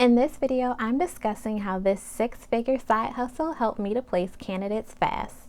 In this video, I'm discussing how this six-figure side hustle helped me to place candidates fast.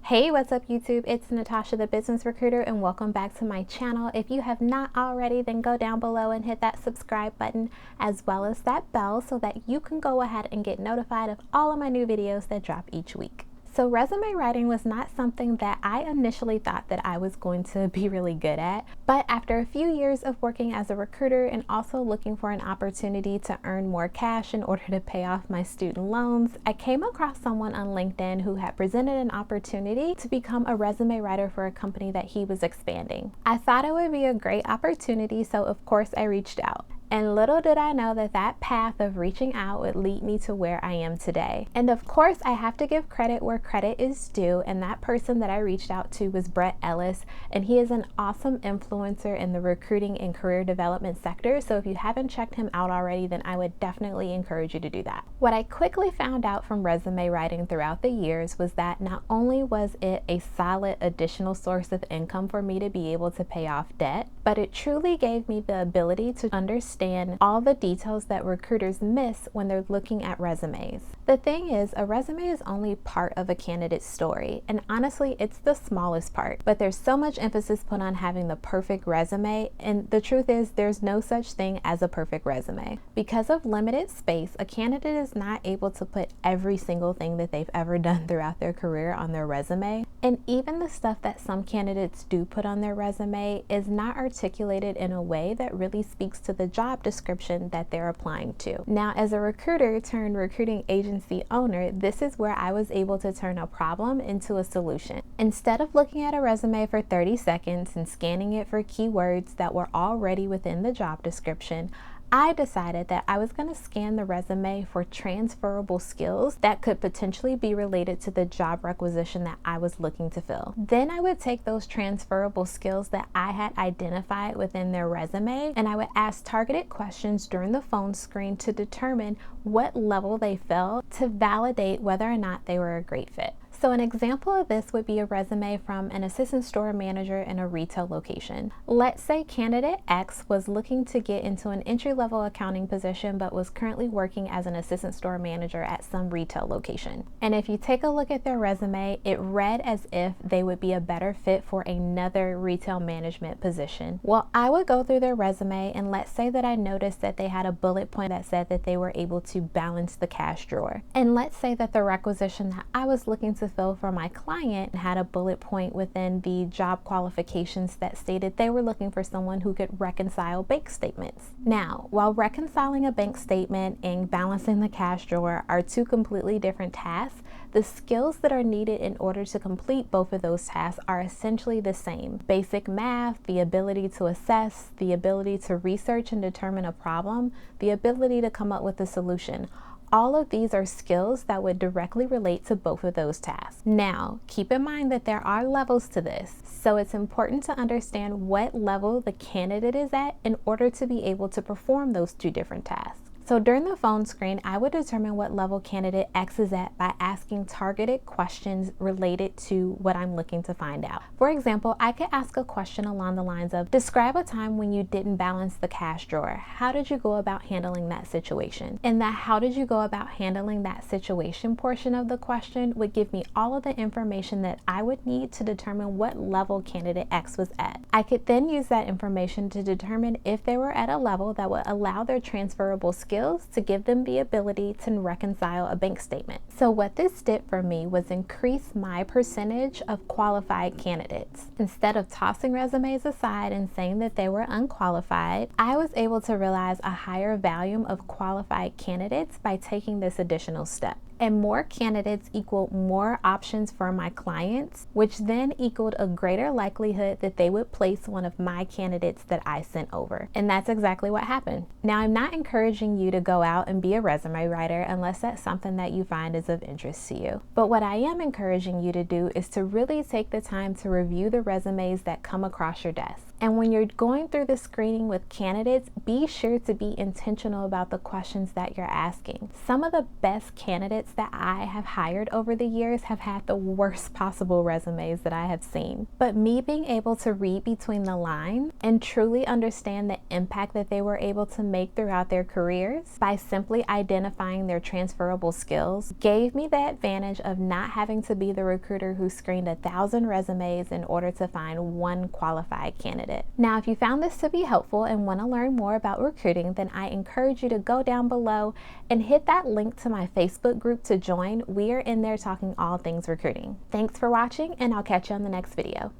Hey, what's up YouTube? It's Natasha, the business recruiter, and welcome back to my channel. If you have not already, then go down below and hit that subscribe button as well as that bell so that you can go ahead and get notified of all of my new videos that drop each week. So resume writing was not something that I initially thought that I was going to be really good at, but after a few years of working as a recruiter and also looking for an opportunity to earn more cash in order to pay off my student loans, I came across someone on LinkedIn who had presented an opportunity to become a resume writer for a company that he was expanding. I thought it would be a great opportunity, so of course I reached out. And little did I know that that path of reaching out would lead me to where I am today. And of course, I have to give credit where credit is due, and that person that I reached out to was Brett Ellis, and he is an awesome influencer in the recruiting and career development sector. So if you haven't checked him out already, then I would definitely encourage you to do that. What I quickly found out from resume writing throughout the years was that not only was it a solid additional source of income for me to be able to pay off debt, but it truly gave me the ability to understand all the details that recruiters miss when they're looking at resumes. The thing is, a resume is only part of a candidate's story, and honestly, it's the smallest part. But there's so much emphasis put on having the perfect resume, and the truth is there's no such thing as a perfect resume. Because of limited space, a candidate is not able to put every single thing that they've ever done throughout their career on their resume. And even the stuff that some candidates do put on their resume is not articulated in a way that really speaks to the job description that they're applying to. Now, as a recruiter turned recruiting agency owner, this is where I was able to turn a problem into a solution. Instead of looking at a resume for 30 seconds and scanning it for keywords that were already within the job description, I decided that I was going to scan the resume for transferable skills that could potentially be related to the job requisition that I was looking to fill. Then I would take those transferable skills that I had identified within their resume, and I would ask targeted questions during the phone screen to determine what level they fell to validate whether or not they were a great fit. So an example of this would be a resume from an assistant store manager in a retail location. Let's say candidate X was looking to get into an entry-level accounting position but was currently working as an assistant store manager at some retail location. And if you take a look at their resume, it read as if they would be a better fit for another retail management position. Well, I would go through their resume, and let's say that I noticed that they had a bullet point that said that they were able to balance the cash drawer. And let's say that the requisition that I was looking to fill for my client had a bullet point within the job qualifications that stated they were looking for someone who could reconcile bank statements. Now, while reconciling a bank statement and balancing the cash drawer are two completely different tasks, the skills that are needed in order to complete both of those tasks are essentially the same. Basic math, the ability to assess, the ability to research and determine a problem, the ability to come up with a solution. All of these are skills that would directly relate to both of those tasks. Now, keep in mind that there are levels to this, so it's important to understand what level the candidate is at in order to be able to perform those two different tasks. So during the phone screen, I would determine what level candidate X is at by asking targeted questions related to what I'm looking to find out. For example, I could ask a question along the lines of, describe a time when you didn't balance the cash drawer. How did you go about handling that situation? And that how did you go about handling that situation portion of the question would give me all of the information that I would need to determine what level candidate X was at. I could then use that information to determine if they were at a level that would allow their transferable skills to give them the ability to reconcile a bank statement. So what this did for me was increase my percentage of qualified candidates. Instead of tossing resumes aside and saying that they were unqualified, I was able to realize a higher volume of qualified candidates by taking this additional step. And more candidates equal more options for my clients, which then equaled a greater likelihood that they would place one of my candidates that I sent over. And that's exactly what happened. Now, I'm not encouraging you to go out and be a resume writer unless that's something that you find is of interest to you. But what I am encouraging you to do is to really take the time to review the resumes that come across your desk. And when you're going through the screening with candidates, be sure to be intentional about the questions that you're asking. Some of the best candidates that I have hired over the years have had the worst possible resumes that I have seen. But me being able to read between the lines and truly understand the impact that they were able to make throughout their careers by simply identifying their transferable skills gave me the advantage of not having to be the recruiter who screened 1,000 resumes in order to find one qualified candidate. Now, if you found this to be helpful and want to learn more about recruiting, then I encourage you to go down below and hit that link to my Facebook group to join. We are in there talking all things recruiting. Thanks for watching, and I'll catch you on the next video.